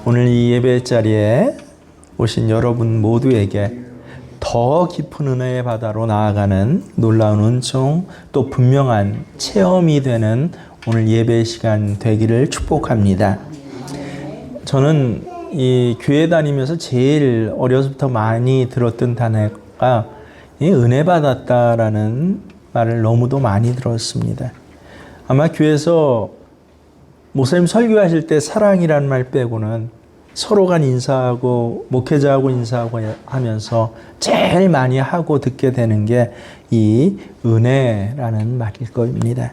오늘 이 예배 자리에 오신 여러분 모두에게 더 깊은 은혜의 바다로 나아가는 놀라운 은총 또 분명한 체험이 되는 오늘 예배 시간 되기를 축복합니다. 저는 이 교회 다니면서 제일 어려서부터 많이 들었던 단어가 은혜 받았다라는 말을 너무도 많이 들었습니다. 아마 교회에서 목사님 설교하실 때 사랑이라는 말 빼고는 서로 간 인사하고 목회자하고 인사하고 하면서 제일 많이 하고 듣게 되는 게 이 은혜라는 말일 겁니다.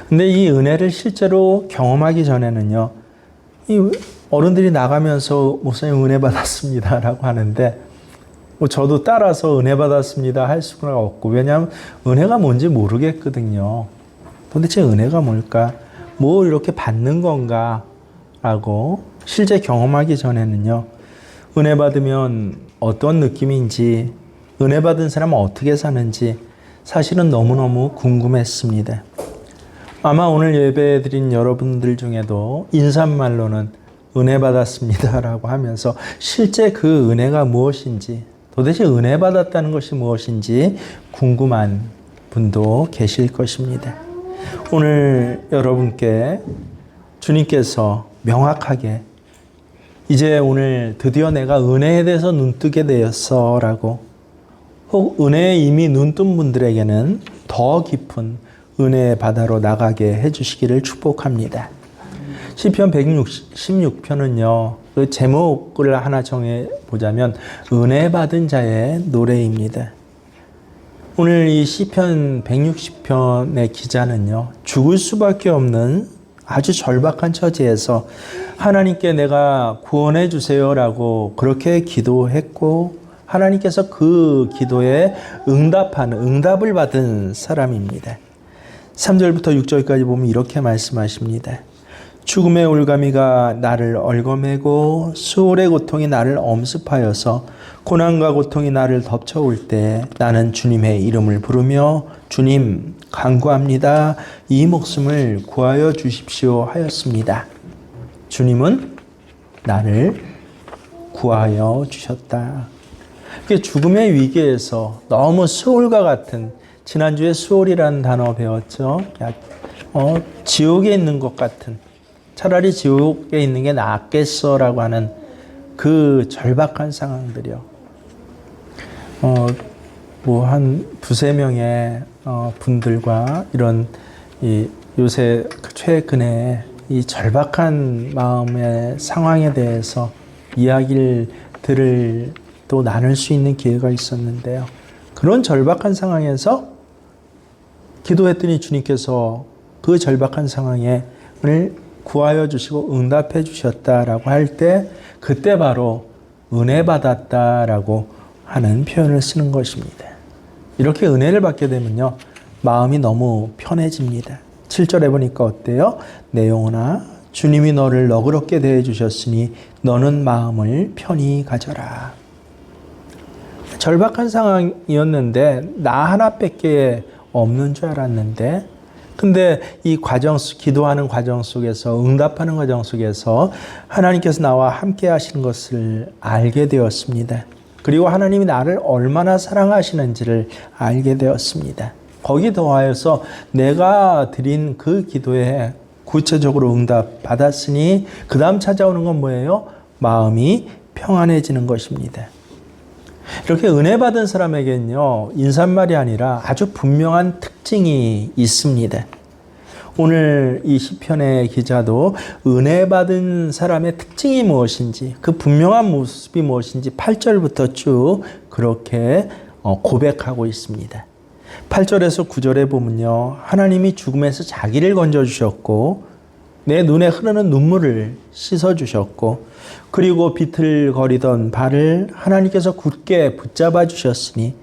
근데 이 은혜를 실제로 경험하기 전에는요, 이 어른들이 나가면서 목사님 은혜 받았습니다 라고 하는데 저도 따라서 은혜 받았습니다 할 수가 없고, 왜냐하면 은혜가 뭔지 모르겠거든요. 도대체 은혜가 뭘까? 뭐 이렇게 받는 건가? 라고 실제 경험하기 전에는요, 은혜 받으면 어떤 느낌인지, 은혜 받은 사람은 어떻게 사는지 사실은 너무너무 궁금했습니다. 아마 오늘 예배 드린 여러분들 중에도 인사말로는 은혜 받았습니다 라고 하면서 실제 그 은혜가 무엇인지, 도대체 은혜 받았다는 것이 무엇인지 궁금한 분도 계실 것입니다. 오늘 여러분께 주님께서 명확하게 이제 오늘 드디어 내가 은혜에 대해서 눈뜨게 되었어 라고, 혹 은혜에 이미 눈뜬 분들에게는 더 깊은 은혜의 바다로 나가게 해주시기를 축복합니다. 시편 116편은요, 그 제목을 하나 정해보자면 은혜 받은 자의 노래입니다. 오늘 이 시편 160편의 기자는요, 죽을 수밖에 없는 아주 절박한 처지에서 하나님께 내가 구원해 주세요라고 그렇게 기도했고, 하나님께서 그 기도에 응답을 받은 사람입니다. 3절부터 6절까지 보면 이렇게 말씀하십니다. 죽음의 올가미가 나를 얽어매고 수월의 고통이 나를 엄습하여서 고난과 고통이 나를 덮쳐올 때 나는 주님의 이름을 부르며 주님 간구합니다. 이 목숨을 구하여 주십시오 하였습니다. 주님은 나를 구하여 주셨다. 죽음의 위기에서 너무 수월과 같은, 지난주에 수월이라는 단어 배웠죠. 지옥에 있는 것 같은, 차라리 지옥에 있는 게 낫겠어라고 하는 그 절박한 상황들이요. 한 두세 명의 분들과 이런 요새 최근에 이 절박한 마음의 상황에 대해서 이야기를 또 나눌 수 있는 기회가 있었는데요. 그런 절박한 상황에서 기도했더니 주님께서 그 절박한 상황에 오늘 구하여 주시고 응답해 주셨다라고 할 때, 그때 바로 은혜 받았다라고 하는 표현을 쓰는 것입니다. 이렇게 은혜를 받게 되면요, 마음이 너무 편해집니다. 7절에 보니까 어때요? 내 영혼아, 주님이 너를 너그럽게 대해 주셨으니 너는 마음을 편히 가져라. 절박한 상황이었는데 나 하나밖에 없는 줄 알았는데, 근데 이 기도하는 과정 속에서, 응답하는 과정 속에서 하나님께서 나와 함께 하시는 것을 알게 되었습니다. 그리고 하나님이 나를 얼마나 사랑하시는지를 알게 되었습니다. 거기 더하여서 내가 드린 그 기도에 구체적으로 응답 받았으니 그 다음 찾아오는 건 뭐예요? 마음이 평안해지는 것입니다. 이렇게 은혜 받은 사람에게는요, 인사말이 아니라 아주 분명한 특징이 있습니다. 오늘 이 시편의 기자도 은혜 받은 사람의 특징이 무엇인지, 그 분명한 모습이 무엇인지 8절부터 쭉 그렇게 고백하고 있습니다. 8절에서 9절에 보면요, 하나님이 죽음에서 자기를 건져주셨고 내 눈에 흐르는 눈물을 씻어주셨고, 그리고 비틀거리던 발을 하나님께서 굳게 붙잡아 주셨으니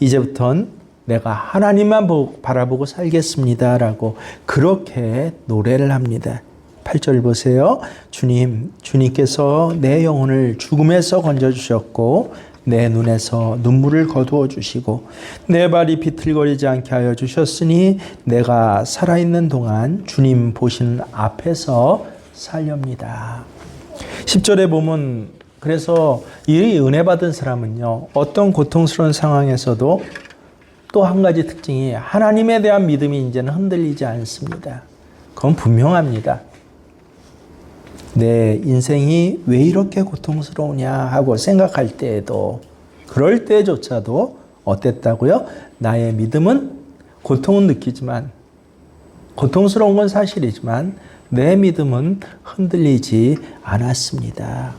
이제부턴 내가 하나님만 바라보고 살겠습니다 라고 그렇게 노래를 합니다. 8절 보세요. 주님께서 내 영혼을 죽음에서 건져주셨고 내 눈에서 눈물을 거두어 주시고 내 발이 비틀거리지 않게 하여 주셨으니 내가 살아있는 동안 주님 보시는 앞에서 살렵니다. 10절에 보면 그래서 이 은혜 받은 사람은요, 어떤 고통스러운 상황에서도 또 한 가지 특징이 하나님에 대한 믿음이 이제는 흔들리지 않습니다. 그건 분명합니다. 내 인생이 왜 이렇게 고통스러우냐 하고 생각할 때에도, 그럴 때조차도 어땠다고요? 나의 믿음은 고통은 느끼지만, 고통스러운 건 사실이지만 내 믿음은 흔들리지 않았습니다.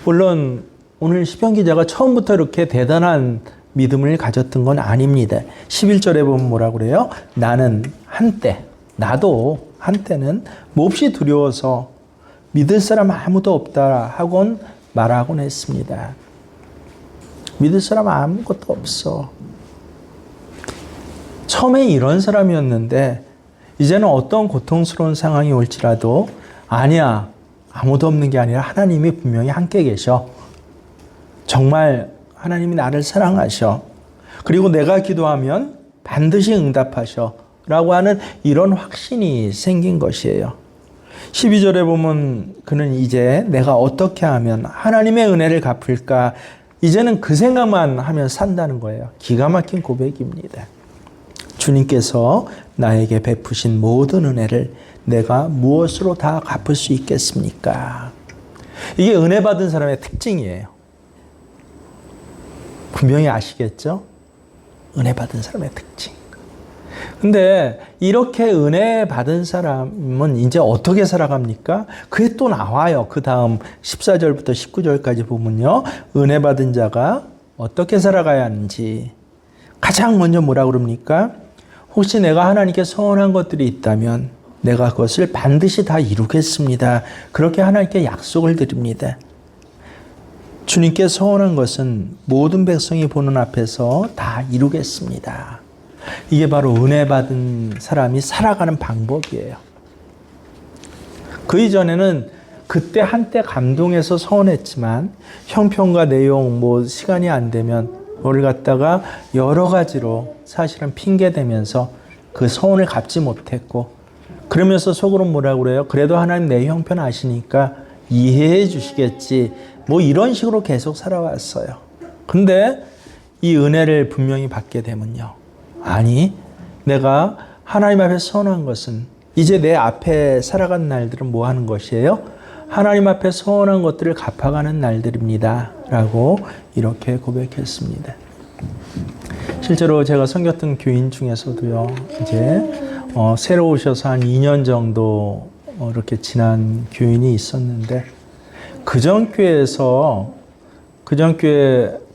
물론 오늘 시편 기자가 처음부터 이렇게 대단한 믿음을 가졌던 건 아닙니다. 11절에 보면 뭐라고 그래요? 나는 한때, 나도 한때는 몹시 두려워서 믿을 사람 아무도 없다 하곤 말하곤 했습니다. 믿을 사람 아무것도 없어. 처음에 이런 사람이었는데 이제는 어떤 고통스러운 상황이 올지라도 아니야, 아무도 없는 게 아니라 하나님이 분명히 함께 계셔. 정말 하나님이 나를 사랑하셔. 그리고 내가 기도하면 반드시 응답하셔. 라고 하는 이런 확신이 생긴 것이에요. 12절에 보면 그는 이제 내가 어떻게 하면 하나님의 은혜를 갚을까? 이제는 그 생각만 하면 산다는 거예요. 기가 막힌 고백입니다. 주님께서 나에게 베푸신 모든 은혜를 내가 무엇으로 다 갚을 수 있겠습니까? 이게 은혜 받은 사람의 특징이에요. 분명히 아시겠죠? 은혜 받은 사람의 특징. 근데 이렇게 은혜 받은 사람은 이제 어떻게 살아갑니까? 그게 또 나와요. 그 다음 14절부터 19절까지 보면요. 은혜 받은 자가 어떻게 살아가야 하는지. 가장 먼저 뭐라 그럽니까? 혹시 내가 하나님께 서원한 것들이 있다면 내가 그것을 반드시 다 이루겠습니다. 그렇게 하나님께 약속을 드립니다. 주님께 서원한 것은 모든 백성이 보는 앞에서 다 이루겠습니다. 이게 바로 은혜 받은 사람이 살아가는 방법이에요. 그 이전에는 그때 한때 감동해서 서원했지만 형편과 내용, 시간이 안 되면 뭐를 갖다가 여러 가지로 사실은 핑계대면서 그 서원을 갚지 못했고, 그러면서 속으로 뭐라고 그래요? 그래도 하나님 내 형편 아시니까 이해해 주시겠지. 이런 식으로 계속 살아왔어요. 근데 이 은혜를 분명히 받게 되면요. 아니, 내가 하나님 앞에 서원한 것은 이제 내 앞에 살아간 날들은 뭐 하는 것이에요? 하나님 앞에 서원한 것들을 갚아가는 날들입니다. 라고 이렇게 고백했습니다. 실제로 제가 섬겼던 교인 중에서도요, 이제 새로 오셔서 한 2년 정도 이렇게 지난 교인이 있었는데, 그전 교회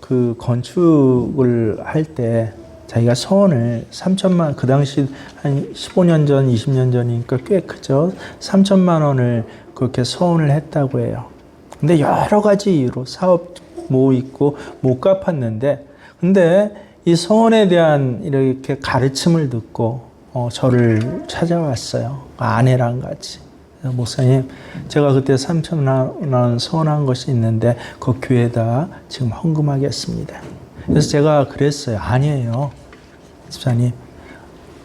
그 건축을 할 때 자기가 서원을 3천만, 그 당시 한 15년 전, 20년 전이니까 꽤 크죠. 3천만 원을 그렇게 서원을 했다고 해요. 근데 여러 가지 이유로 사업 있고 못 갚았는데, 근데 이 서원에 대한 이렇게 가르침을 듣고 저를 찾아왔어요. 아내랑 같이. 목사님, 제가 그때 3천만 원 서원한 것이 있는데 그 교회에다 지금 헌금하겠습니다. 그래서 제가 그랬어요. 아니에요, 집사님.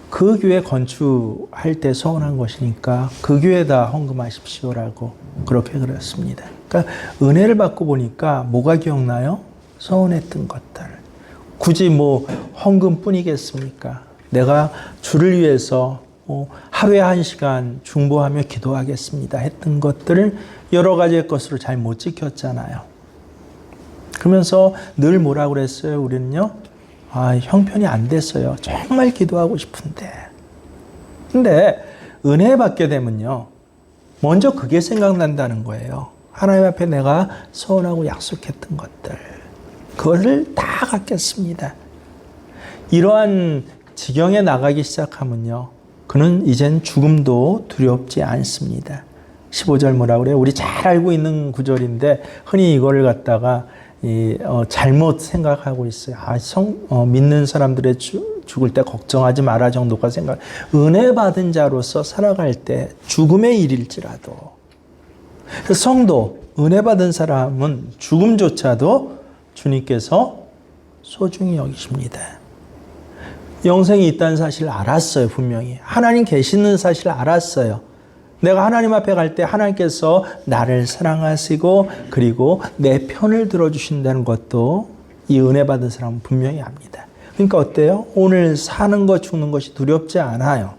그 교회 건축할 때 서원한 것이니까 그 교회에다 헌금하십시오라고 그렇게 그랬습니다. 그러니까 은혜를 받고 보니까 뭐가 기억나요? 서원했던 것들. 굳이 헌금뿐이겠습니까? 내가 주를 위해서 하루에 1시간 중보하며 기도하겠습니다 했던 것들을 여러 가지의 것으로 잘 못 지켰잖아요. 그러면서 늘 뭐라고 그랬어요? 우리는요, 형편이 안 됐어요. 정말 기도하고 싶은데. 근데 은혜 받게 되면요, 먼저 그게 생각난다는 거예요. 하나님 앞에 내가 서원하고 약속했던 것들, 그거를 다 갖겠습니다. 이러한 지경에 나가기 시작하면요, 그는 이젠 죽음도 두렵지 않습니다. 15절 뭐라고 그래요? 우리 잘 알고 있는 구절인데 흔히 이거를 갖다가 잘못 생각하고 있어요. 믿는 사람들의 죽을 때 걱정하지 마라 정도가 생각. 은혜 받은 자로서 살아갈 때 죽음의 일일지라도. 성도, 은혜 받은 사람은 죽음조차도 주님께서 소중히 여기십니다. 영생이 있다는 사실을 알았어요, 분명히. 하나님 계시는 사실을 알았어요. 내가 하나님 앞에 갈 때 하나님께서 나를 사랑하시고 그리고 내 편을 들어주신다는 것도 이 은혜 받은 사람은 분명히 압니다. 그러니까 어때요? 오늘 사는 것 죽는 것이 두렵지 않아요.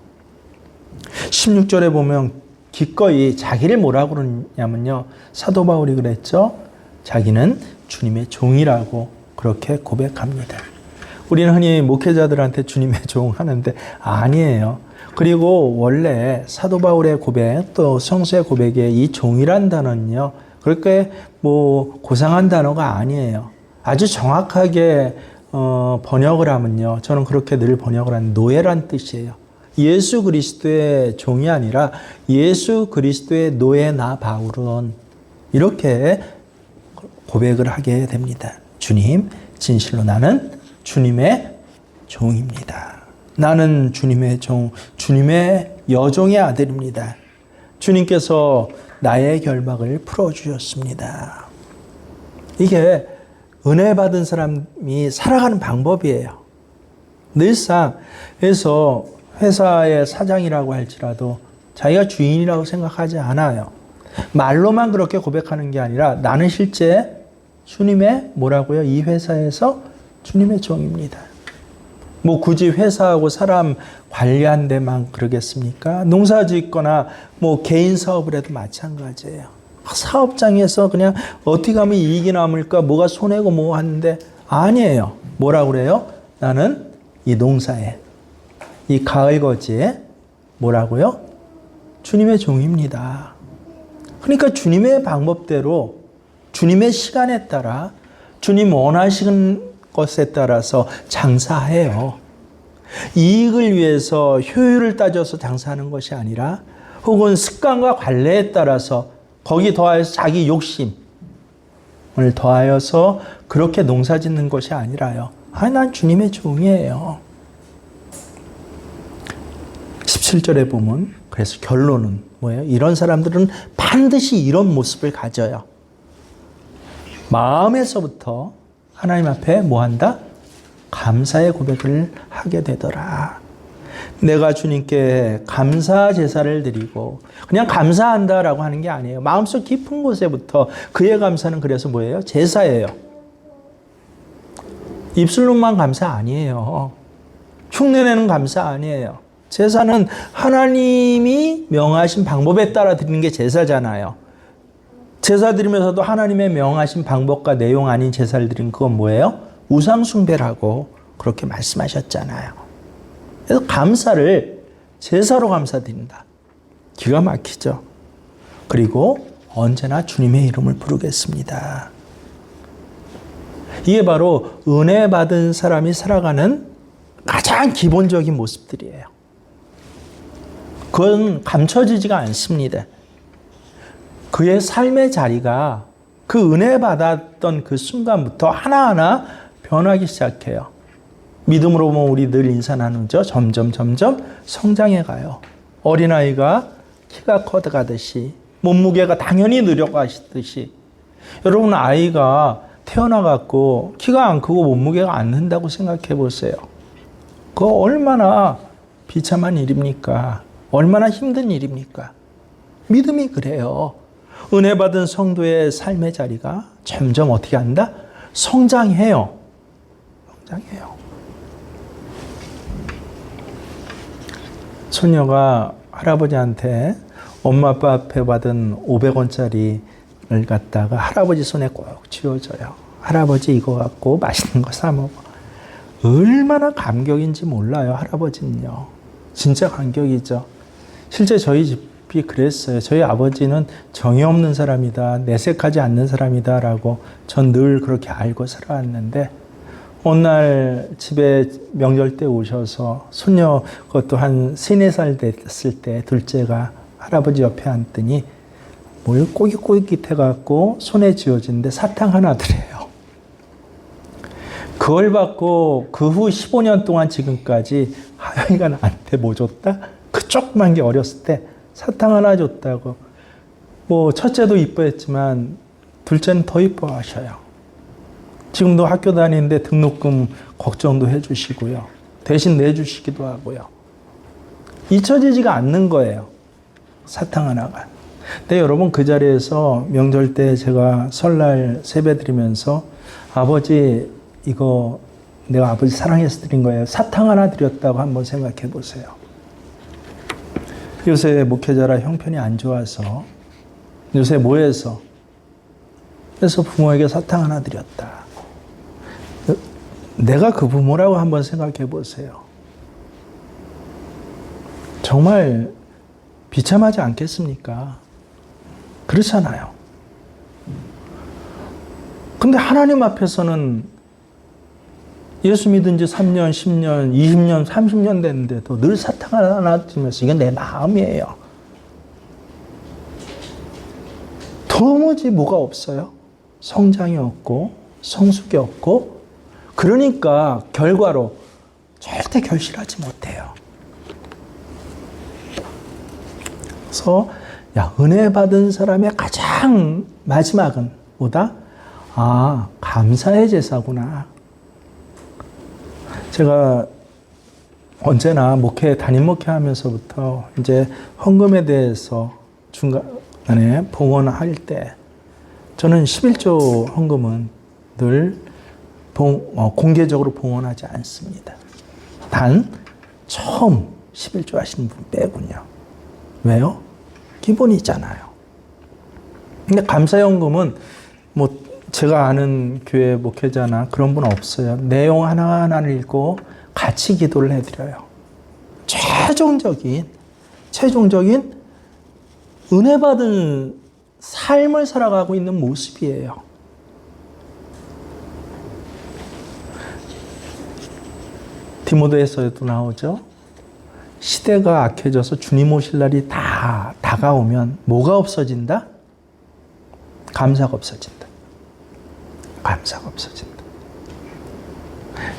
16절에 보면 기꺼이 자기를 뭐라고 그러냐면요. 사도 바울이 그랬죠. 자기는 주님의 종이라고 그렇게 고백합니다. 우리는 흔히 목회자들한테 주님의 종 하는데 아니에요. 그리고 원래 사도 바울의 고백 또 성수의 고백에 이 종이란 단어는요. 그렇게 뭐 고상한 단어가 아니에요. 아주 정확하게 번역을 하면요. 저는 그렇게 늘 번역을 하는 노예란 뜻이에요. 예수 그리스도의 종이 아니라 예수 그리스도의 노예 나 바울은 이렇게 고백을 하게 됩니다. 주님, 진실로 나는 주님의 종입니다. 나는 주님의 종, 주님의 여종의 아들입니다. 주님께서 나의 결박을 풀어주셨습니다. 이게 은혜 받은 사람이 살아가는 방법이에요. 늘상 그래서 회사의 사장이라고 할지라도 자기가 주인이라고 생각하지 않아요. 말로만 그렇게 고백하는 게 아니라 나는 실제 주님의 뭐라고요? 이 회사에서 주님의 종입니다. 뭐 굳이 회사하고 사람 관리한 데만 그러겠습니까? 농사 짓거나 뭐 개인 사업을 해도 마찬가지예요. 사업장에서 그냥 어떻게 하면 이익이 남을까? 뭐가 손해고 뭐 하는데 아니에요. 뭐라고 그래요? 나는 이 농사에 이 가을거지에 뭐라고요? 주님의 종입니다. 그러니까 주님의 방법대로 주님의 시간에 따라 주님 원하시는 것에 따라서 장사해요. 이익을 위해서 효율을 따져서 장사하는 것이 아니라 혹은 습관과 관례에 따라서 거기 더하여서 자기 욕심을 더하여서 그렇게 농사 짓는 것이 아니라요. 난 주님의 종이에요. 17절에 보면 그래서 결론은 뭐예요? 이런 사람들은 반드시 이런 모습을 가져요. 마음에서부터 하나님 앞에 뭐 한다? 감사의 고백을 하게 되더라. 내가 주님께 감사 제사를 드리고 그냥 감사한다라고 하는 게 아니에요. 마음속 깊은 곳에부터 그의 감사는 그래서 뭐예요? 제사예요. 입술로만 감사 아니에요. 흉내내는 감사 아니에요. 제사는 하나님이 명하신 방법에 따라 드리는 게 제사잖아요. 제사 드리면서도 하나님의 명하신 방법과 내용 아닌 제사를 드린 그건 뭐예요? 우상숭배라고 그렇게 말씀하셨잖아요. 그래서 감사를 제사로 감사드린다. 기가 막히죠. 그리고 언제나 주님의 이름을 부르겠습니다. 이게 바로 은혜 받은 사람이 살아가는 가장 기본적인 모습들이에요. 그건 감춰지지가 않습니다. 그의 삶의 자리가 그 은혜 받았던 그 순간부터 하나하나 변하기 시작해요. 믿음으로 보면 우리 늘 인사 나누죠. 점점 성장해 가요. 어린아이가 키가 커가듯이 몸무게가 당연히 늘어가시듯이 여러분 아이가 태어나갖고 키가 안 크고 몸무게가 안 는다고 생각해 보세요. 그거 얼마나 비참한 일입니까? 얼마나 힘든 일입니까? 믿음이 그래요. 은혜 받은 성도의 삶의 자리가 점점 어떻게 한다? 성장해요. 소녀가 할아버지한테 엄마 아빠 앞에 받은 500원짜리를 갖다가 할아버지 손에 꼭 쥐어줘요. 할아버지 이거 갖고 맛있는 거 사 먹어. 얼마나 감격인지 몰라요. 할아버지는요. 진짜 감격이죠. 실제 저희 집이 그랬어요. 저희 아버지는 정이 없는 사람이다. 내색하지 않는 사람이다 라고 전 늘 그렇게 알고 살아왔는데 어느 날 집에 명절 때 오셔서 손녀 그것도 한 3, 4살 됐을 때 둘째가 할아버지 옆에 앉더니 뭘 꼬깃꼬깃해갖고 손에 쥐어지는데 사탕 하나 드려요. 그걸 받고 그 후 15년 동안 지금까지 하영이가 나한테 뭐 줬다? 그 조그만 게 어렸을 때 사탕 하나 줬다고. 뭐 첫째도 이뻐했지만 둘째는 더 이뻐하셔요. 지금도 학교 다니는데 등록금 걱정도 해주시고요. 대신 내주시기도 하고요. 잊혀지지가 않는 거예요. 사탕 하나가. 근데 여러분 그 자리에서 명절 때 제가 설날 세배 드리면서 아버지 이거 내가 아버지 사랑해서 드린 거예요. 사탕 하나 드렸다고 한번 생각해 보세요. 요새 목회자라 형편이 안 좋아서 요새 뭐해서 그래서 부모에게 사탕 하나 드렸다. 내가 그 부모라고 한번 생각해 보세요. 정말 비참하지 않겠습니까? 그렇잖아요. 근데 하나님 앞에서는 예수 믿은 지 3년, 10년, 20년, 30년 됐는데도 늘 사탕 하나 드리면서 이건 내 마음이에요. 도무지 뭐가 없어요. 성장이 없고 성숙이 없고 그러니까 결과로 절대 결실하지 못해요. 그래서 은혜 받은 사람의 가장 마지막은 뭐다? 감사의 제사구나. 제가 언제나 담임 목회하면서부터 이제 헌금에 대해서 중간에 봉헌할 때 저는 11조 헌금은 늘 공개적으로 봉헌하지 않습니다. 단 처음 11조 하시는 분 빼군요. 왜요? 기본이잖아요. 근데 감사연금은 제가 아는 교회 목회자나 그런 분 없어요. 내용 하나하나를 읽고 같이 기도를 해드려요. 최종적인 은혜 받은 삶을 살아가고 있는 모습이에요. 디모데에서도 나오죠. 시대가 악해져서 주님 오실 날이 다 다가오면 뭐가 없어진다? 감사가 없어진다. 감사가 없어진다.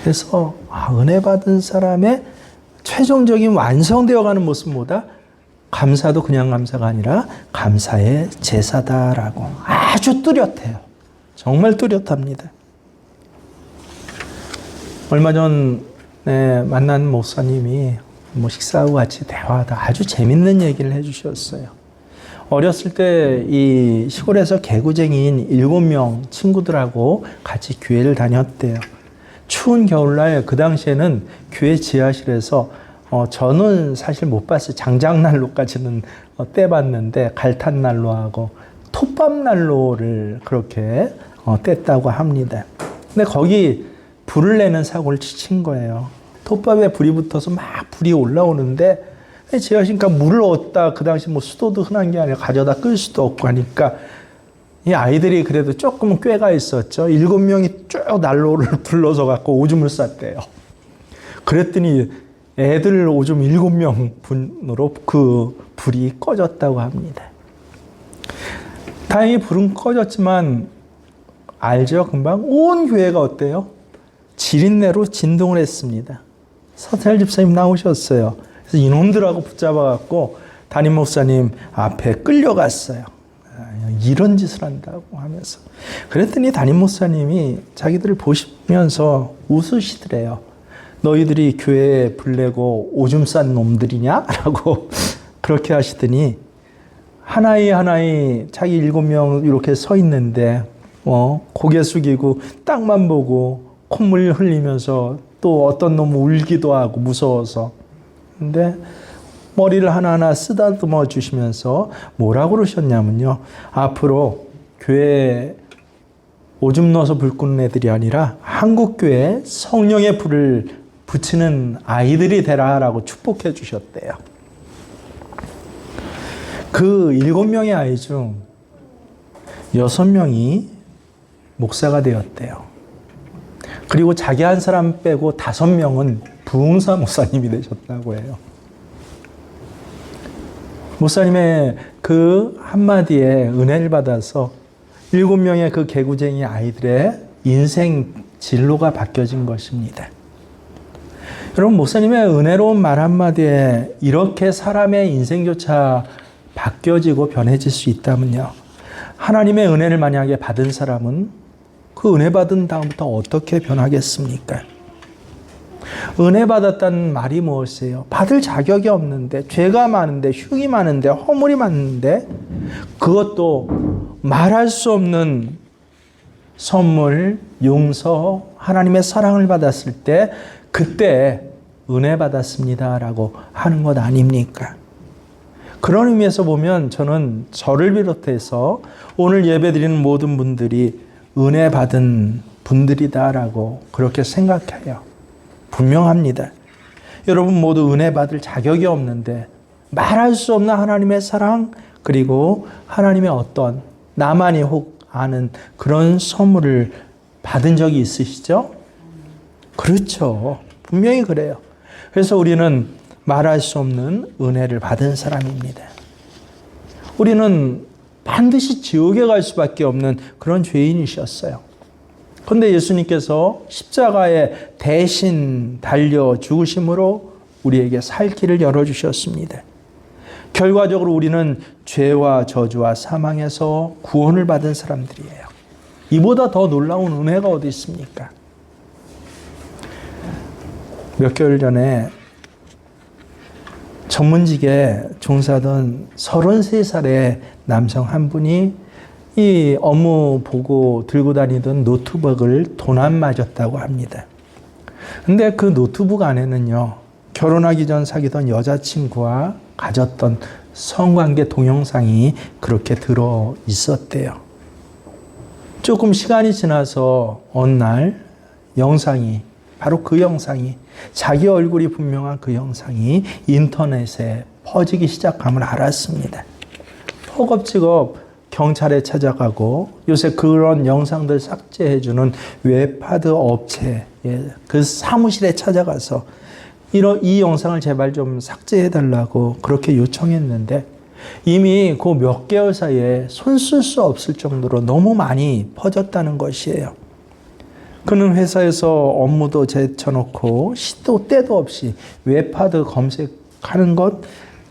그래서 은혜 받은 사람의 최종적인 완성되어 가는 모습은 뭐다? 감사도 그냥 감사가 아니라 감사의 제사다라고 아주 뚜렷해요. 정말 뚜렷합니다. 얼마 전에 만난 목사님이 식사하고 같이 대화하다 아주 재밌는 얘기를 해주셨어요. 어렸을 때 이 시골에서 개구쟁이인 7명 친구들하고 같이 교회를 다녔대요. 추운 겨울날 그 당시에는 교회 지하실에서 저는 사실 못 봤어요. 장작난로까지는 떼봤는데 갈탄난로하고 톱밥난로를 그렇게 뗐다고 합니다. 근데 거기 불을 내는 사고를 친 거예요. 톱밥에 불이 붙어서 막 불이 올라오는데 지하실니까 물을 얻다 그 당시 수도도 흔한 게 아니라 가져다 끌 수도 없고 하니까 이 아이들이 그래도 조금은 꾀가 있었죠. 7명이 쭉 난로를 불러서 갖고 오줌을 쌌대요. 그랬더니 애들 오줌 7명 분으로 그 불이 꺼졌다고 합니다. 다행히 불은 꺼졌지만 알죠? 금방 온 교회가 어때요? 지린내로 진동을 했습니다. 서태일 집사님 나오셨어요. 그래서 이놈들하고 붙잡아갖고 담임 목사님 앞에 끌려갔어요. 이런 짓을 한다고 하면서. 그랬더니 담임 목사님이 자기들을 보시면서 웃으시더래요. 너희들이 교회에 불 내고 오줌 싼 놈들이냐? 라고 그렇게 하시더니 하나이 자기 7명 이렇게 서 있는데 고개 숙이고 땅만 보고 콧물 흘리면서 또 어떤 놈은 울기도 하고 무서워서. 근데 머리를 하나하나 쓰다듬어 주시면서 뭐라고 그러셨냐면요. 앞으로 교회에 오줌 넣어서 불 끄는 애들이 아니라 한국교회에 성령의 불을 붙이는 아이들이 되라라고 축복해 주셨대요. 그 7명의 아이 중 6명이 목사가 되었대요. 그리고 자기 한 사람 빼고 5명은 부흥사 목사님이 되셨다고 해요. 목사님의 그 한마디에 은혜를 받아서 7명의 그 개구쟁이 아이들의 인생 진로가 바뀌어진 것입니다. 여러분, 목사님의 은혜로운 말 한마디에 이렇게 사람의 인생조차 바뀌어지고 변해질 수 있다면요. 하나님의 은혜를 만약에 받은 사람은 그 은혜 받은 다음부터 어떻게 변하겠습니까? 은혜 받았다는 말이 무엇이에요? 받을 자격이 없는데, 죄가 많은데, 흉이 많은데, 허물이 많은데, 그것도 말할 수 없는 선물, 용서, 하나님의 사랑을 받았을 때, 그때 은혜 받았습니다라고 하는 것 아닙니까? 그런 의미에서 보면 저는 저를 비롯해서 오늘 예배드리는 모든 분들이 은혜 받은 분들이다라고 그렇게 생각해요. 분명합니다. 여러분 모두 은혜 받을 자격이 없는데 말할 수 없는 하나님의 사랑, 그리고 하나님의 어떤 나만이 혹 아는 그런 선물을 받은 적이 있으시죠? 그렇죠. 분명히 그래요. 그래서 우리는 말할 수 없는 은혜를 받은 사람입니다. 우리는 반드시 지옥에 갈 수밖에 없는 그런 죄인이셨어요. 그런데 예수님께서 십자가에 대신 달려 죽으심으로 우리에게 살 길을 열어주셨습니다. 결과적으로 우리는 죄와 저주와 사망에서 구원을 받은 사람들이에요. 이보다 더 놀라운 은혜가 어디 있습니까? 몇 개월 전에 전문직에 종사하던 33살의 남성 한 분이 이 업무 보고 들고 다니던 노트북을 도난 맞았다고 합니다. 근데 그 노트북 안에는요, 결혼하기 전 사귀던 여자친구와 가졌던 성관계 동영상이 그렇게 들어 있었대요. 조금 시간이 지나서 어느 날 영상이, 바로 그 영상이, 자기 얼굴이 분명한 그 영상이 인터넷에 퍼지기 시작함을 알았습니다. 허겁지겁 경찰에 찾아가고 요새 그런 영상들 삭제해주는 웹하드 업체 그 사무실에 찾아가서 이 영상을 제발 좀 삭제해달라고 그렇게 요청했는데 이미 그 몇 개월 사이에 손 쓸 수 없을 정도로 너무 많이 퍼졌다는 것이에요. 그는 회사에서 업무도 제쳐놓고 시도 때도 없이 웹하드 검색하는 것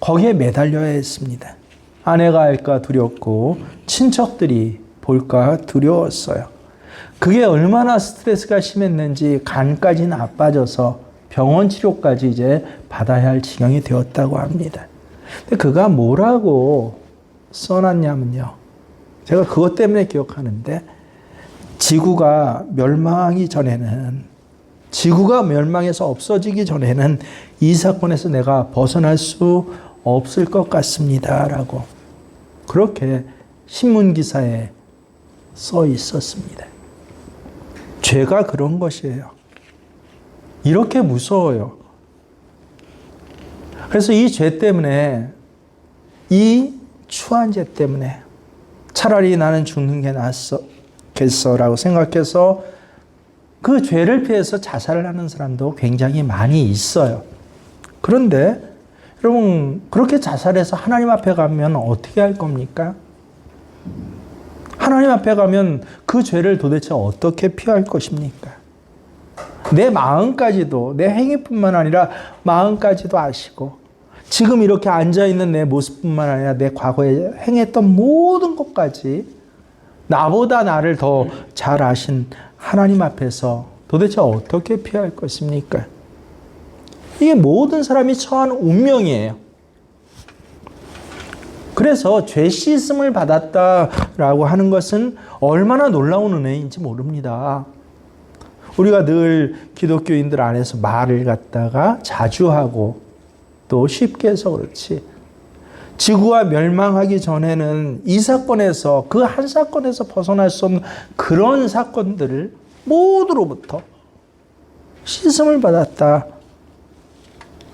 거기에 매달려야 했습니다. 아내가 알까 두렵고 친척들이 볼까 두려웠어요. 그게 얼마나 스트레스가 심했는지 간까지 나빠져서 병원 치료까지 이제 받아야 할 지경이 되었다고 합니다. 근데 그가 뭐라고 써놨냐면요. 제가 그것 때문에 기억하는데 지구가 멸망해서 없어지기 전에는 이 사건에서 내가 벗어날 수 없을 것 같습니다. 라고 그렇게 신문기사에 써 있었습니다. 죄가 그런 것이에요. 이렇게 무서워요. 그래서 이 죄 때문에, 이 추한 죄 때문에 차라리 나는 죽는 게 낫겠어라고 생각해서 그 죄를 피해서 자살을 하는 사람도 굉장히 많이 있어요. 그런데 여러분 그렇게 자살해서 하나님 앞에 가면 어떻게 할 겁니까? 하나님 앞에 가면 그 죄를 도대체 어떻게 피할 것입니까? 내 마음까지도, 내 행위뿐만 아니라 마음까지도 아시고 지금 이렇게 앉아있는 내 모습뿐만 아니라 내 과거에 행했던 모든 것까지 나보다 나를 더 잘 아신 하나님 앞에서 도대체 어떻게 피할 것입니까? 이게 모든 사람이 처한 운명이에요. 그래서 죄 씻음을 받았다라고 하는 것은 얼마나 놀라운 은혜인지 모릅니다. 우리가 늘 기독교인들 안에서 말을 갖다가 자주 하고 또 쉽게 해서 그렇지. 지구가 멸망하기 전에는 이 사건에서, 그 한 사건에서 벗어날 수 없는 그런 사건들을 모두로부터 씻음을 받았다.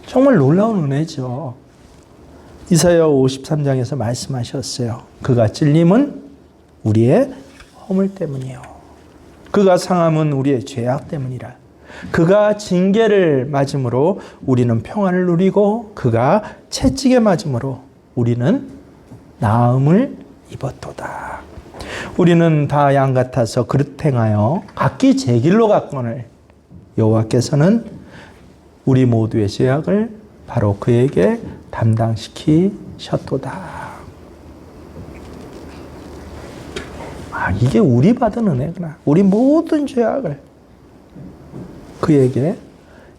정말 놀라운 은혜죠. 이사야 53장에서 말씀하셨어요. 그가 찔림은 우리의 허물 때문이요. 그가 상함은 우리의 죄악 때문이라. 그가 징계를 맞음으로 우리는 평안을 누리고 그가 채찍에 맞음으로 우리는 나음을 입었도다. 우리는 다 양 같아서 그릇 행하여 각기 제 길로 갔거늘 여호와께서는 우리 모두의 죄악을 바로 그에게 담당시키셨도다. 이게 우리 받은 은혜구나. 우리 모든 죄악을 그에게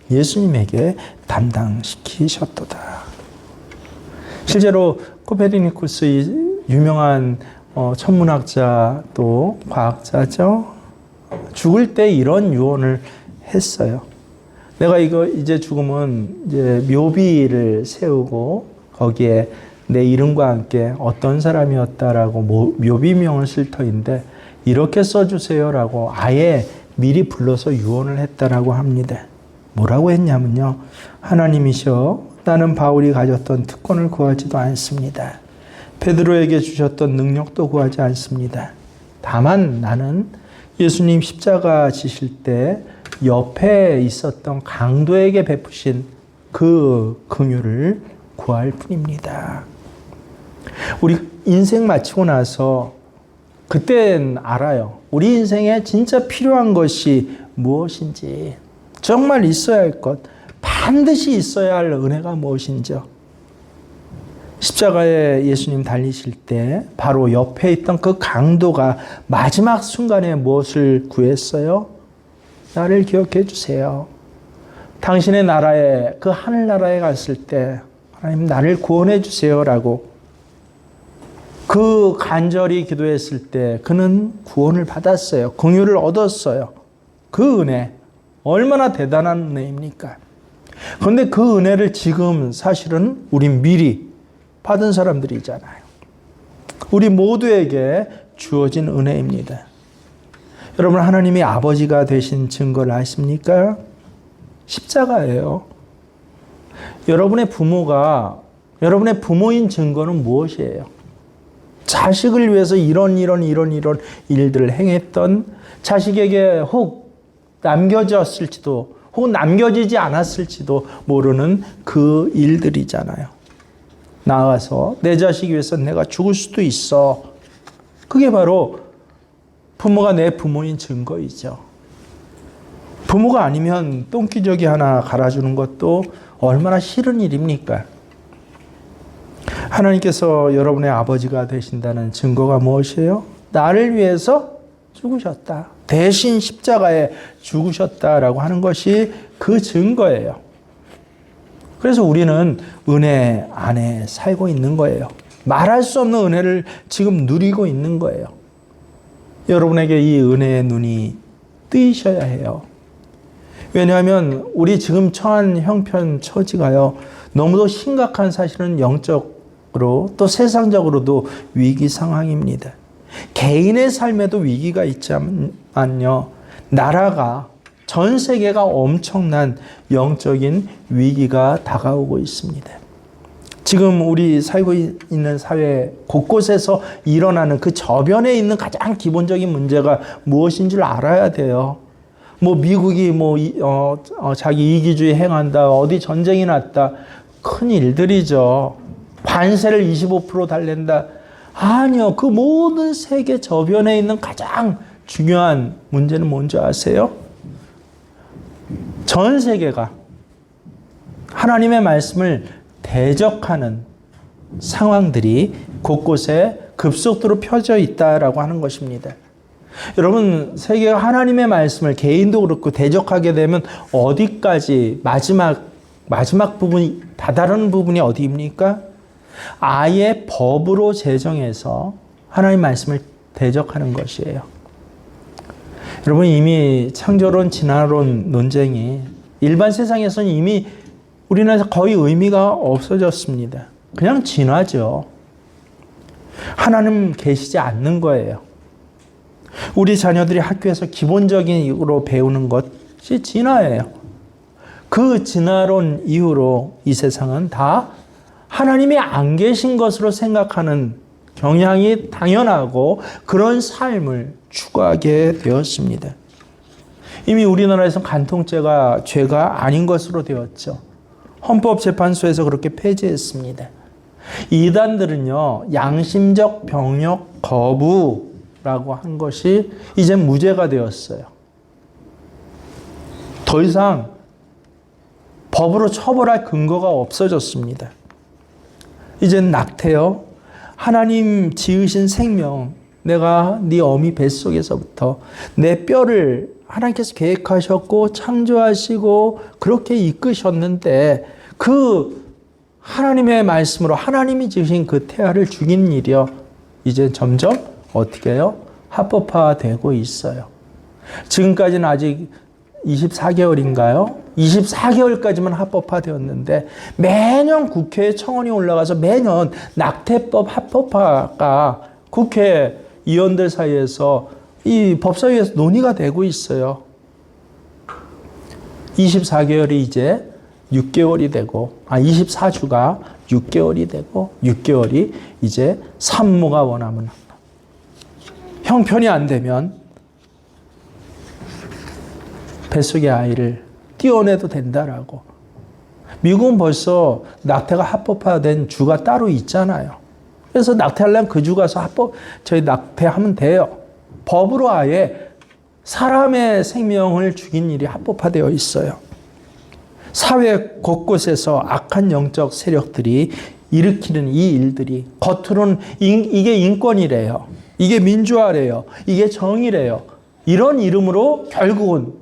예수님에게 담당시키셨도다. 실제로 코페르니쿠스 이 유명한 천문학자 또 과학자죠. 죽을 때 이런 유언을 했어요. 내가 이제 죽으면 이제 묘비를 세우고 거기에 내 이름과 함께 어떤 사람이었다라고 묘비명을 쓸 터인데 이렇게 써주세요라고 아예 미리 불러서 유언을 했다라고 합니다. 뭐라고 했냐면요. 하나님이시여, 나는 바울이 가졌던 특권을 구하지도 않습니다. 베드로에게 주셨던 능력도 구하지 않습니다. 다만 나는 예수님 십자가 지실 때 옆에 있었던 강도에게 베푸신 그 긍휼을 구할 뿐입니다. 우리 인생 마치고 나서 그땐 알아요. 우리 인생에 진짜 필요한 것이 무엇인지, 정말 있어야 할 것, 반드시 있어야 할 은혜가 무엇인지요. 십자가에 예수님 달리실 때 바로 옆에 있던 그 강도가 마지막 순간에 무엇을 구했어요? 나를 기억해 주세요. 당신의 나라에, 그 하늘나라에 갔을 때 하나님 나를 구원해 주세요라고 그 간절히 기도했을 때 그는 구원을 받았어요. 긍휼을 얻었어요. 그 은혜 얼마나 대단한 은혜입니까? 그런데 그 은혜를 지금 사실은 우리 미리 받은 사람들이잖아요. 우리 모두에게 주어진 은혜입니다. 여러분, 하나님이 아버지가 되신 증거를 아십니까? 십자가예요. 여러분의 부모인 증거는 무엇이에요? 자식을 위해서 이런 일들을 행했던, 자식에게 혹 남겨졌을지도 혹은 남겨지지 않았을지도 모르는 그 일들이잖아요. 나아가서 내 자식 위해서 내가 죽을 수도 있어. 그게 바로 부모가 내 부모인 증거이죠. 부모가 아니면 똥기저귀 하나 갈아주는 것도 얼마나 싫은 일입니까? 하나님께서 여러분의 아버지가 되신다는 증거가 무엇이에요? 나를 위해서 죽으셨다. 대신 십자가에 죽으셨다라고 하는 것이 그 증거예요. 그래서 우리는 은혜 안에 살고 있는 거예요. 말할 수 없는 은혜를 지금 누리고 있는 거예요. 여러분에게 이 은혜의 눈이 뜨이셔야 해요. 왜냐하면 우리 지금 처한 형편 처지가요, 너무도 심각한, 사실은 영적으로 또 세상적으로도 위기 상황입니다. 개인의 삶에도 위기가 있지만요, 나라가, 전 세계가 엄청난 영적인 위기가 다가오고 있습니다. 지금 우리 살고 있는 사회 곳곳에서 일어나는 그 저변에 있는 가장 기본적인 문제가 무엇인지를 알아야 돼요. 미국이 자기 이기주의 행한다, 어디 전쟁이 났다, 큰 일들이죠. 관세를 25% 달랜다. 아니요, 그 모든 세계 저변에 있는 가장 중요한 문제는 뭔지 아세요? 전 세계가 하나님의 말씀을 대적하는 상황들이 곳곳에 급속도로 펴져 있다라고 하는 것입니다. 여러분, 세계가 하나님의 말씀을, 개인도 그렇고 대적하게 되면 어디까지, 마지막 부분이, 다다른 부분이 어디입니까? 아예 법으로 제정해서 하나님 말씀을 대적하는 것이에요. 여러분, 이미 창조론, 진화론 논쟁이 일반 세상에서는 이미 우리나라에서 거의 의미가 없어졌습니다. 그냥 진화죠. 하나님 계시지 않는 거예요. 우리 자녀들이 학교에서 기본적으로 배우는 것이 진화예요. 그 진화론 이후로 이 세상은 다 하나님이 안 계신 것으로 생각하는 경향이 당연하고 그런 삶을 추구하게 되었습니다. 이미 우리나라에서 간통죄가 죄가 아닌 것으로 되었죠. 헌법재판소에서 그렇게 폐지했습니다. 이단들은요, 양심적 병역 거부라고 한 것이 이제 무죄가 되었어요. 더 이상 법으로 처벌할 근거가 없어졌습니다. 이젠 낙태요, 하나님 지으신 생명, 내가 네 어미 뱃속에서부터 내 뼈를 하나님께서 계획하셨고 창조하시고 그렇게 이끄셨는데 그 하나님의 말씀으로 하나님이 지으신 그 태아를 죽인 일이요. 이제 점점 어떻게 해요? 합법화되고 있어요. 지금까지는 아직 24개월인가요? 24개월까지만 합법화되었는데 매년 국회에 청원이 올라가서 매년 낙태법 합법화가 국회 의원들 사이에서 이 법사위에서 논의가 되고 있어요. 24개월이 이제 6개월이 되고 24주가 6개월이 되고 6개월이 이제 산모가 원하면 형편이 안 되면 뱃속의 아이를 띄워내도 된다라고. 미국은 벌써 낙태가 합법화된 주가 따로 있잖아요. 그래서 낙태하려면 그 주 가서 저희 낙태하면 돼요. 법으로 아예 사람의 생명을 죽인 일이 합법화되어 있어요. 사회 곳곳에서 악한 영적 세력들이 일으키는 이 일들이 겉으로는 이게 인권이래요. 이게 민주화래요. 이게 정의래요. 이런 이름으로 결국은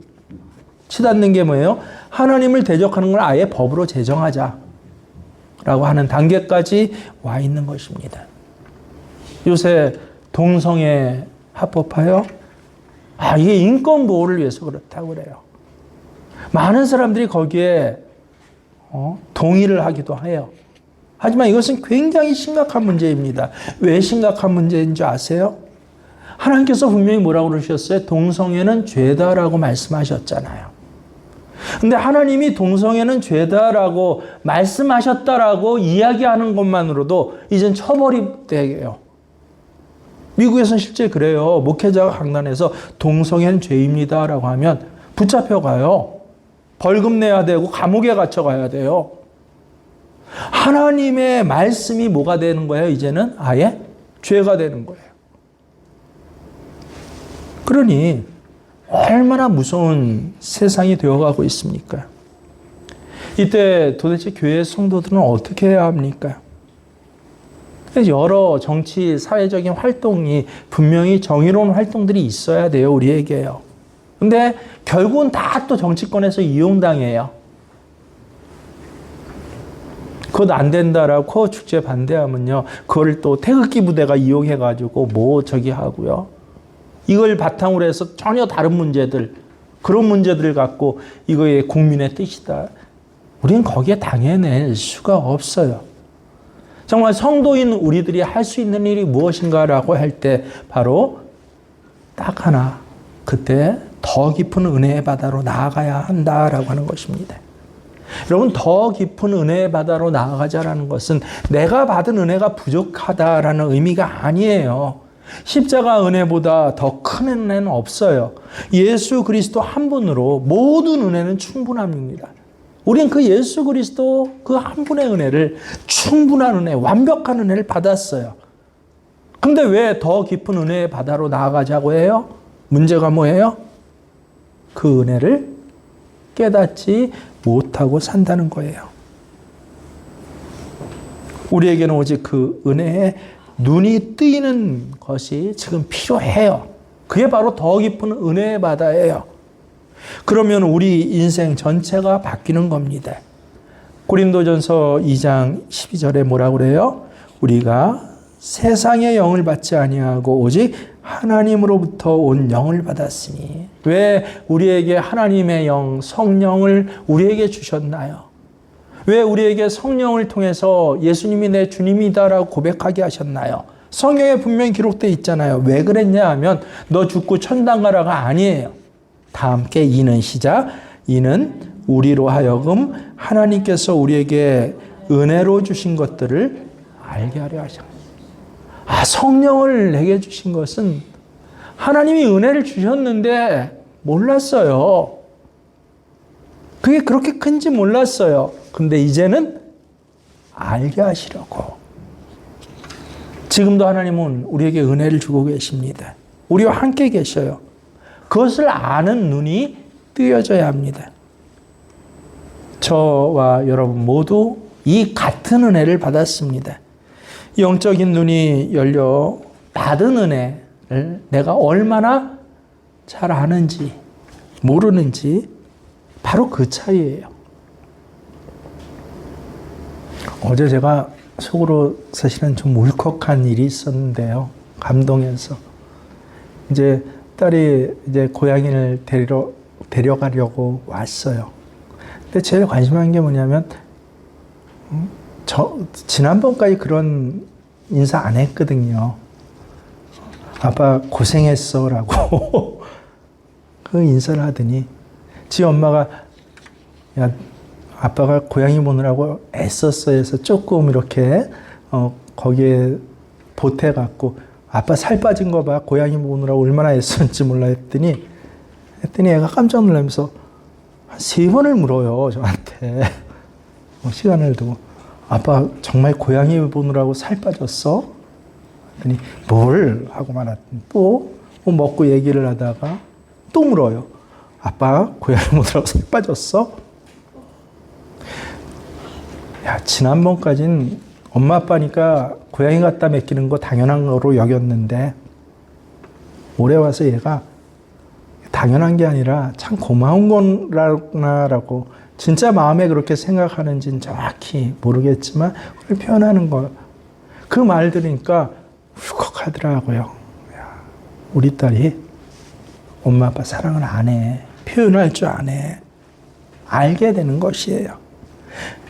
치닫는 게 뭐예요? 하나님을 대적하는 걸 아예 법으로 제정하자 라고 하는 단계까지 와 있는 것입니다. 요새 동성애 합법화요? 이게 인권 보호를 위해서 그렇다고 그래요. 많은 사람들이 거기에 동의를 하기도 해요. 하지만 이것은 굉장히 심각한 문제입니다. 왜 심각한 문제인 줄 아세요? 하나님께서 분명히 뭐라고 그러셨어요? 동성애는 죄다라고 말씀하셨잖아요. 근데 하나님이 동성애는 죄다라고 말씀하셨다라고 이야기하는 것만으로도 이젠 처벌이 돼요. 미국에서는 실제 그래요. 목회자가 강단에서 동성애는 죄입니다라고 하면 붙잡혀가요. 벌금 내야 되고 감옥에 갇혀가야 돼요. 하나님의 말씀이 뭐가 되는 거예요? 이제는 아예 죄가 되는 거예요. 그러니 얼마나 무서운 세상이 되어가고 있습니까? 이때 도대체 교회 성도들은 어떻게 해야 합니까? 여러 정치, 사회적인 활동이 분명히 정의로운 활동들이 있어야 돼요. 우리에게요. 근데 결국은 다 또 정치권에서 이용당해요. 그것 안 된다라고 코어 축제 반대하면요. 그걸 또 태극기 부대가 이용해가지고 저기 하고요. 이걸 바탕으로 해서 전혀 다른 문제들, 그런 문제들을 갖고 이거의 국민의 뜻이다. 우리는 거기에 당해낼 수가 없어요. 정말 성도인 우리들이 할 수 있는 일이 무엇인가라고 할 때 바로 딱 하나, 그때 더 깊은 은혜의 바다로 나아가야 한다라고 하는 것입니다. 여러분, 더 깊은 은혜의 바다로 나아가자라는 것은 내가 받은 은혜가 부족하다라는 의미가 아니에요. 십자가 은혜보다 더 큰 은혜는 없어요. 예수 그리스도 한 분으로 모든 은혜는 충분합니다. 우린 그 예수 그리스도 그 한 분의 은혜를 충분한 은혜, 완벽한 은혜를 받았어요. 근데 왜 더 깊은 은혜의 바다로 나아가자고 해요? 문제가 뭐예요? 그 은혜를 깨닫지 못하고 산다는 거예요. 우리에게는 오직 그 은혜에 눈이 뜨이는 것이 지금 필요해요. 그게 바로 더 깊은 은혜의 바다예요. 그러면 우리 인생 전체가 바뀌는 겁니다. 고린도전서 2장 12절에 뭐라고 그래요? 우리가 세상의 영을 받지 아니하고 오직 하나님으로부터 온 영을 받았으니. 왜 우리에게 하나님의 영, 성령을 우리에게 주셨나요? 왜 우리에게 성령을 통해서 예수님이 내 주님이다라고 고백하게 하셨나요? 성경에 분명히 기록되어 있잖아요. 왜 그랬냐 하면 너 죽고 천당 가라가 아니에요. 다 함께 이는 시작. 이는 우리로 하여금 하나님께서 우리에게 은혜로 주신 것들을 알게 하려 하셨습니다. 성령을 내게 주신 것은 하나님이 은혜를 주셨는데 몰랐어요. 그게 그렇게 큰지 몰랐어요. 근데 이제는 알게 하시려고. 지금도 하나님은 우리에게 은혜를 주고 계십니다. 우리와 함께 계셔요. 그것을 아는 눈이 뜨여져야 합니다. 저와 여러분 모두 이 같은 은혜를 받았습니다. 영적인 눈이 열려 받은 은혜를 내가 얼마나 잘 아는지, 모르는지 바로 그 차이예요. 어제 제가 속으로 사실은 좀 울컥한 일이 있었는데요. 감동해서. 이제 딸이 이제 고양이를 데려가려고 왔어요. 근데 제일 관심한 게 뭐냐면, 지난번까지 그런 인사 안 했거든요. 아빠 고생했어 라고 그 인사를 하더니 지 엄마가 야 아빠가 고양이 보느라고 애썼어 해서 조금 이렇게 거기에 보태갖고 아빠 살 빠진 거 봐 고양이 보느라고 얼마나 애썼는지 몰라 했더니 애가 깜짝 놀라면서 한 3번을 물어요 저한테. 시간을 두고 아빠 정말 고양이 보느라고 살 빠졌어? 했더니 뭘? 하고 말았더니 또 먹고 얘기를 하다가 또 물어요. 아빠 고양이 보느라고 살 빠졌어? 야, 지난번까진 엄마 아빠니까 고양이 갖다 맡기는 거 당연한 거로 여겼는데 올해 와서 얘가 당연한 게 아니라 참 고마운 거라고 진짜 마음에 그렇게 생각하는지는 정확히 모르겠지만 그걸 표현하는 거. 그 말 들으니까 울컥하더라고요. 우리 딸이 엄마 아빠 사랑을 안 해. 표현할 줄 안 해. 알게 되는 것이에요.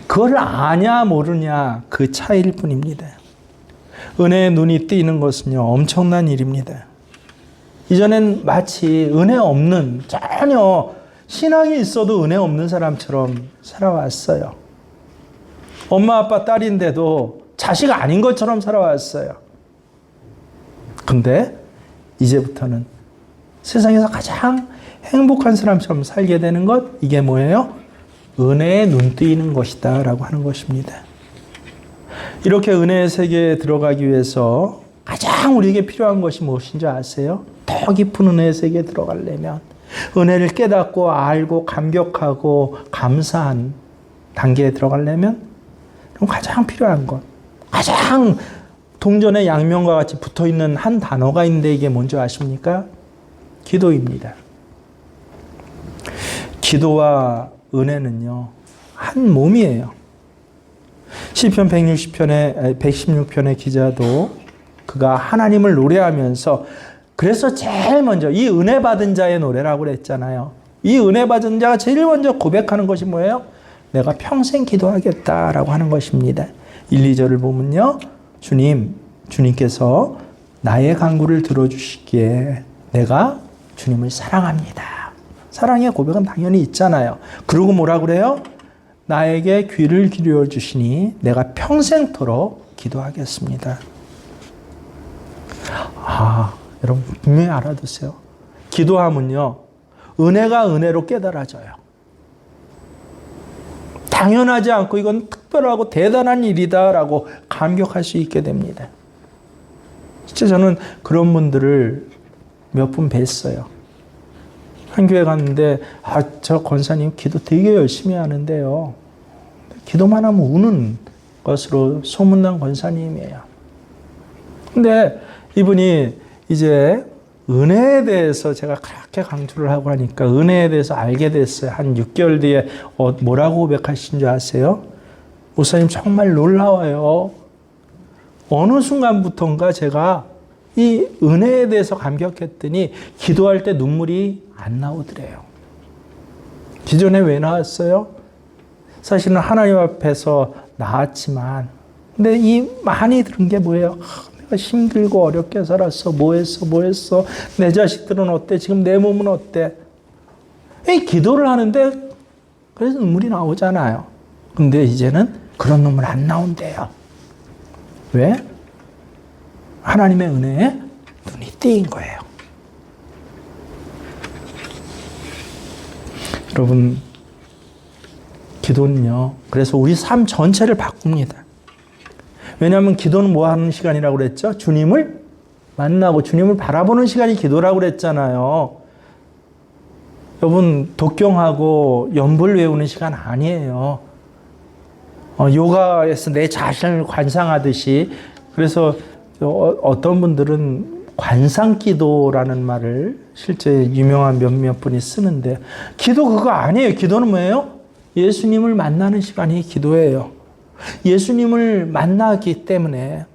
그걸 아냐 모르냐 그 차이일 뿐입니다. 은혜의 눈이 띄는 것은요 엄청난 일입니다. 이전엔 마치 은혜 없는 전혀 신앙이 있어도 은혜 없는 사람처럼 살아왔어요. 엄마 아빠 딸인데도 자식 아닌 것처럼 살아왔어요. 근데 이제부터는 세상에서 가장 행복한 사람처럼 살게 되는 것, 이게 뭐예요? 은혜에 눈 뜨이는 것이다 라고 하는 것입니다. 이렇게 은혜의 세계에 들어가기 위해서 가장 우리에게 필요한 것이 무엇인지 아세요? 더 깊은 은혜의 세계에 들어가려면 은혜를 깨닫고 알고 감격하고 감사한 단계에 들어가려면 가장 필요한 것, 가장 동전의 양면과 같이 붙어있는 한 단어가 있는데 이게 뭔지 아십니까? 기도입니다. 기도와 은혜는요 한 몸이에요. 시편 116편의 기자도 그가 하나님을 노래하면서 그래서 제일 먼저 이 은혜 받은 자의 노래라고 그랬잖아요. 이 은혜 받은 자가 제일 먼저 고백하는 것이 뭐예요? 내가 평생 기도하겠다라고 하는 것입니다. 1, 2절을 보면요. 주님께서 나의 간구를 들어주시기에 내가 주님을 사랑합니다. 사랑의 고백은 당연히 있잖아요. 그리고 뭐라 그래요? 나에게 귀를 기울여 주시니 내가 평생토록 기도하겠습니다. 여러분 분명히 알아두세요. 기도하면요 은혜가 은혜로 깨달아져요. 당연하지 않고 이건 특별하고 대단한 일이다라고 감격할 수 있게 됩니다. 진짜 저는 그런 분들을 몇 분 뵀어요. 한 교회 갔는데 저 권사님 기도 되게 열심히 하는데요. 기도만 하면 우는 것으로 소문난 권사님이에요. 근데 이분이 이제 은혜에 대해서 제가 그렇게 강조를 하고 하니까 은혜에 대해서 알게 됐어요. 한 6개월 뒤에 뭐라고 고백하신 줄 아세요? 목사님 정말 놀라워요. 어느 순간부터인가 제가 이 은혜에 대해서 감격했더니 기도할 때 눈물이 안 나오더래요. 기존에 왜 나왔어요? 사실은 하나님 앞에서 나왔지만 근데 이 많이 들은 게 뭐예요? 내가 힘들고 어렵게 살았어. 뭐 했어? 내 자식들은 어때? 지금 내 몸은 어때? 기도를 하는데 그래서 눈물이 나오잖아요. 근데 이제는 그런 눈물 안 나온대요. 왜? 하나님의 은혜에 눈이 띄인 거예요. 여러분, 기도는요, 그래서 우리 삶 전체를 바꿉니다. 왜냐하면 기도는 뭐 하는 시간이라고 그랬죠? 주님을 만나고 주님을 바라보는 시간이 기도라고 그랬잖아요. 여러분, 독경하고 연불 외우는 시간 아니에요. 요가에서 내 자신을 관상하듯이. 그래서 어떤 분들은 관상기도라는 말을 실제 유명한 몇몇 분이 쓰는데, 기도 그거 아니에요. 기도는 뭐예요? 예수님을 만나는 시간이 기도예요. 예수님을 만나기 때문에.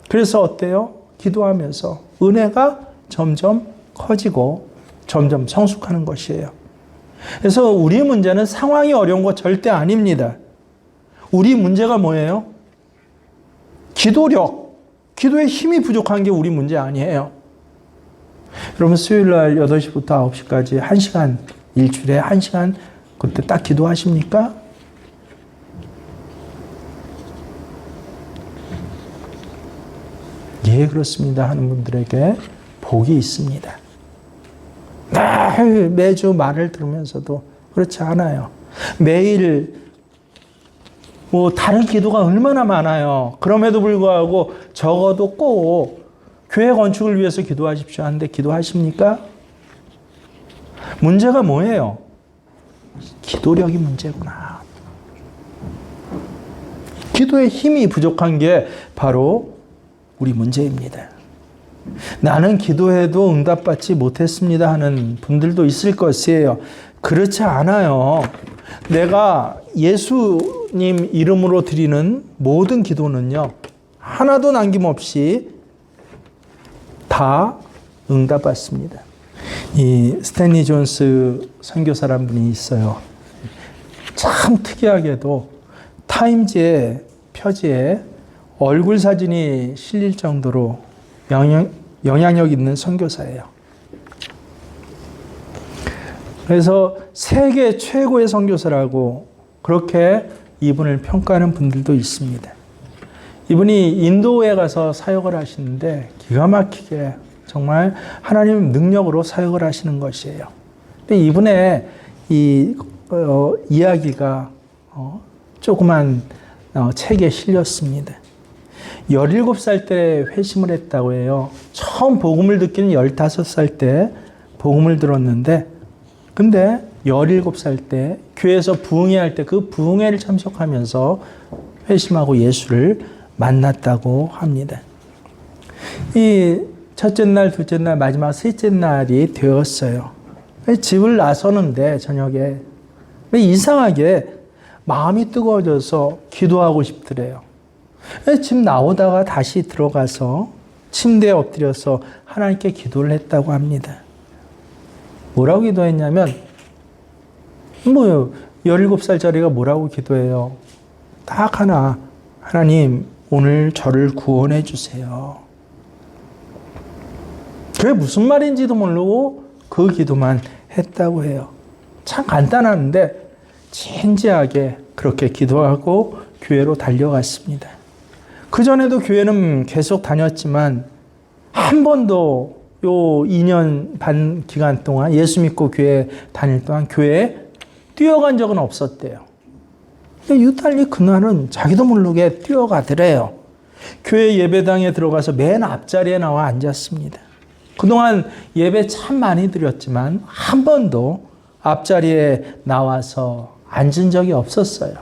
그래서 어때요? 기도하면서 은혜가 점점 커지고 점점 성숙하는 것이에요. 그래서 우리 문제는 상황이 어려운 거 절대 아닙니다. 우리 문제가 뭐예요? 기도력, 기도에 힘이 부족한 게 우리 문제 아니에요. 여러분 수요일 날 8시부터 9시까지 1시간, 일주일에 1시간 그때 딱 기도하십니까? 예, 그렇습니다 하는 분들에게 복이 있습니다. 매주 말을 들으면서도 그렇지 않아요. 매일 다른 기도가 얼마나 많아요. 그럼에도 불구하고 적어도 꼭 교회 건축을 위해서 기도하십시오 하는데 기도하십니까? 문제가 뭐예요? 기도력이 문제구나. 기도에 힘이 부족한 게 바로 우리 문제입니다. 나는 기도해도 응답받지 못했습니다 하는 분들도 있을 것이에요. 그렇지 않아요. 내가 예수님 이름으로 드리는 모든 기도는요, 하나도 남김없이 다 응답받습니다. 이 스탠리 존스 선교사라는 분이 있어요. 참 특이하게도 타임지의 표지에 얼굴 사진이 실릴 정도로 영향력 있는 선교사예요. 그래서 세계 최고의 선교사라고 그렇게 이분을 평가하는 분들도 있습니다. 이분이 인도에 가서 사역을 하시는데 기가 막히게 정말 하나님 능력으로 사역을 하시는 것이에요. 근데 이분의 이야기가 조그만 책에 실렸습니다. 17살 때 회심을 했다고 해요. 처음 복음을 듣기는 15살 때 복음을 들었는데, 근데 17살 때 교회에서 부흥회 할 때 그 부흥회를 참석하면서 회심하고 예수를 만났다고 합니다. 이 첫째 날, 둘째 날, 마지막 셋째 날이 되었어요. 집을 나서는데 저녁에 이상하게 마음이 뜨거워져서 기도하고 싶더래요. 집 나오다가 다시 들어가서 침대에 엎드려서 하나님께 기도를 했다고 합니다. 뭐라고 기도했냐면, 17살짜리가 뭐라고 기도해요? 딱 하나, 하나님 오늘 저를 구원해 주세요. 그게 무슨 말인지도 모르고 그 기도만 했다고 해요. 참 간단한데 진지하게 그렇게 기도하고 교회로 달려갔습니다. 그전에도 교회는 계속 다녔지만 한 번도 요 2년 반 기간 동안 예수 믿고 교회 다닐 동안 교회에 뛰어간 적은 없었대요. 근데 유달리 그날은 자기도 모르게 뛰어가더래요. 교회 예배당에 들어가서 맨 앞자리에 나와 앉았습니다. 그동안 예배 참 많이 드렸지만 한 번도 앞자리에 나와서 앉은 적이 없었어요.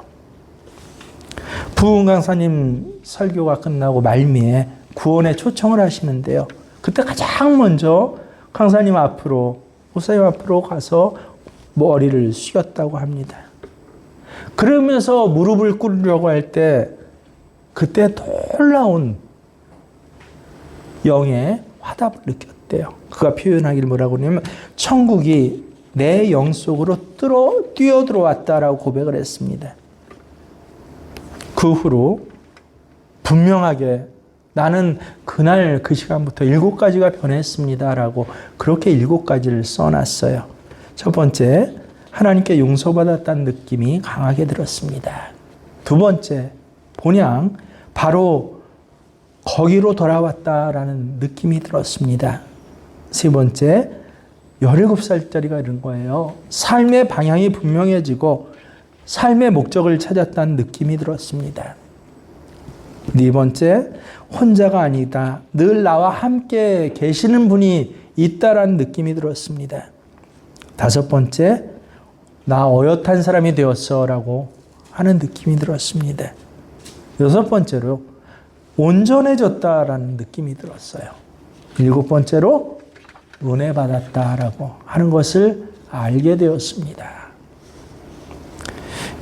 부흥 강사님 설교가 끝나고 말미에 구원에 초청을 하시는데요. 그때 가장 먼저 강사님 앞으로, 목사님 앞으로 가서 머리를 숙였다고 합니다. 그러면서 무릎을 꿇으려고 할 때 그때 놀라운 영의 화답을 느꼈대요. 그가 표현하기를 뭐라고 하냐면 천국이 내 영 속으로 뛰어들어왔다라고 고백을 했습니다. 그 후로 분명하게 나는 그날 그 시간부터 7가지가 변했습니다라고 그렇게 7가지를 써놨어요. 첫 번째, 하나님께 용서받았다는 느낌이 강하게 들었습니다. 두 번째, 본향 바로 거기로 돌아왔다라는 느낌이 들었습니다. 세 번째, 17살짜리가 이런 거예요. 삶의 방향이 분명해지고 삶의 목적을 찾았다는 느낌이 들었습니다. 네 번째, 혼자가 아니다. 늘 나와 함께 계시는 분이 있다라는 느낌이 들었습니다. 다섯 번째, 나 어엿한 사람이 되었어라고 하는 느낌이 들었습니다. 여섯 번째로 온전해졌다라는 느낌이 들었어요. 7번째로 은혜 받았다라고 하는 것을 알게 되었습니다.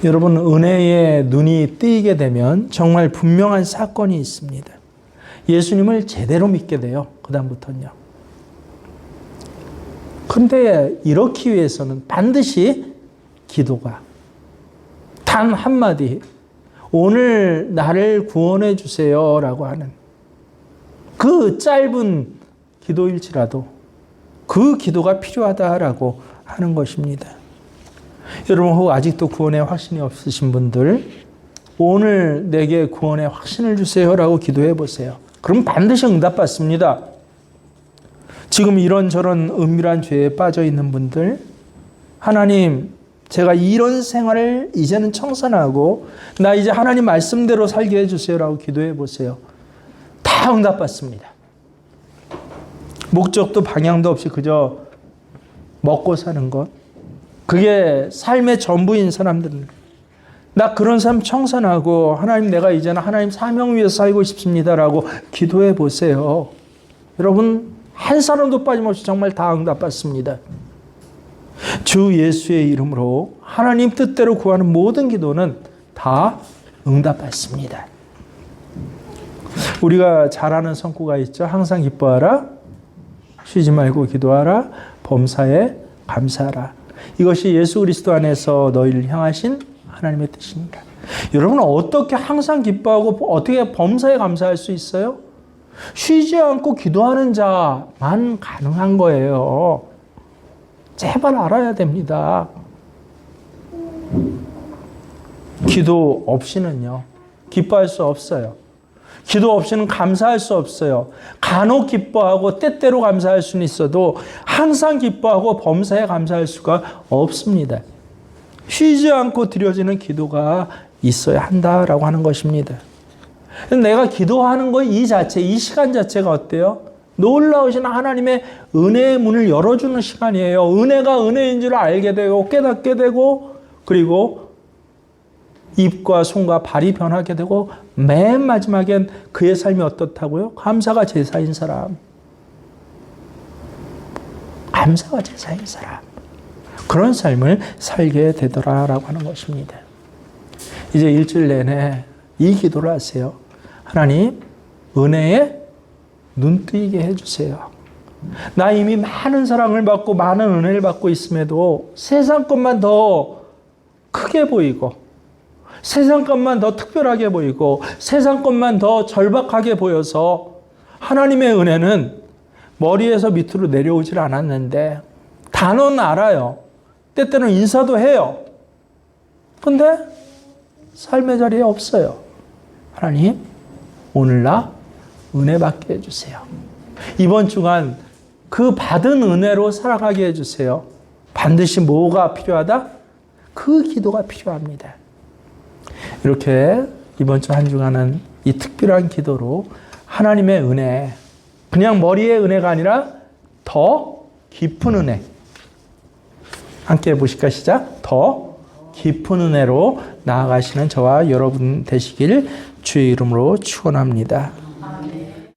여러분, 은혜에 눈이 뜨이게 되면 정말 분명한 사건이 있습니다. 예수님을 제대로 믿게 돼요. 그 다음부터는요. 그런데 이렇기 위해서는 반드시 기도가 단 한마디, 오늘 나를 구원해 주세요 라고 하는 그 짧은 기도일지라도 그 기도가 필요하다라고 하는 것입니다. 여러분, 혹 아직도 구원의 확신이 없으신 분들, 오늘 내게 구원의 확신을 주세요 라고 기도해 보세요. 그럼 반드시 응답받습니다. 지금 이런저런 은밀한 죄에 빠져 있는 분들, 하나님, 제가 이런 생활을 이제는 청산하고 나 이제 하나님 말씀대로 살게 해주세요 라고 기도해 보세요. 다 응답받습니다. 목적도 방향도 없이 그저 먹고 사는 것, 그게 삶의 전부인 사람들은, 나 그런 삶 청산하고 하나님, 내가 이제는 하나님 사명 위해서 살고 싶습니다라고 기도해 보세요. 여러분, 한 사람도 빠짐없이 정말 다 응답받습니다. 주 예수의 이름으로 하나님 뜻대로 구하는 모든 기도는 다 응답받습니다. 우리가 잘 아는 성구가 있죠. 항상 기뻐하라, 쉬지 말고 기도하라, 범사에 감사하라. 이것이 예수 그리스도 안에서 너희를 향하신 하나님의 뜻입니다. 여러분, 어떻게 항상 기뻐하고 어떻게 범사에 감사할 수 있어요? 쉬지 않고 기도하는 자만 가능한 거예요. 제발 알아야 됩니다. 기도 없이는요, 기뻐할 수 없어요. 기도 없이는 감사할 수 없어요. 간혹 기뻐하고 때때로 감사할 수는 있어도 항상 기뻐하고 범사에 감사할 수가 없습니다. 쉬지 않고 드려지는 기도가 있어야 한다라고 하는 것입니다. 내가 기도하는 것 이 자체, 이 시간 자체가 어때요? 놀라우신 하나님의 은혜의 문을 열어주는 시간이에요. 은혜가 은혜인 줄 알게 되고 깨닫게 되고, 그리고 입과 손과 발이 변하게 되고, 맨 마지막엔 그의 삶이 어떻다고요? 감사가 제사인 사람. 감사가 제사인 사람. 그런 삶을 살게 되더라라고 하는 것입니다. 이제 일주일 내내 이 기도를 하세요. 하나님, 은혜에 눈 뜨이게 해주세요. 나 이미 많은 사랑을 받고 많은 은혜를 받고 있음에도 세상 것만 더 크게 보이고, 세상 것만 더 특별하게 보이고, 세상 것만 더 절박하게 보여서 하나님의 은혜는 머리에서 밑으로 내려오질 않았는데, 단어는 알아요. 때때로는 인사도 해요. 근데 삶의 자리에 없어요. 하나님, 오늘 나 은혜 받게 해주세요. 이번 주간 그 받은 은혜로 살아가게 해주세요. 반드시 뭐가 필요하다? 그 기도가 필요합니다. 이렇게 이번 주 한 주간은 이 특별한 기도로 하나님의 은혜, 그냥 머리의 은혜가 아니라 더 깊은 은혜, 함께 해보실까? 시작. 더 깊은 은혜로 나아가시는 저와 여러분 되시길 주의 이름으로 축원합니다.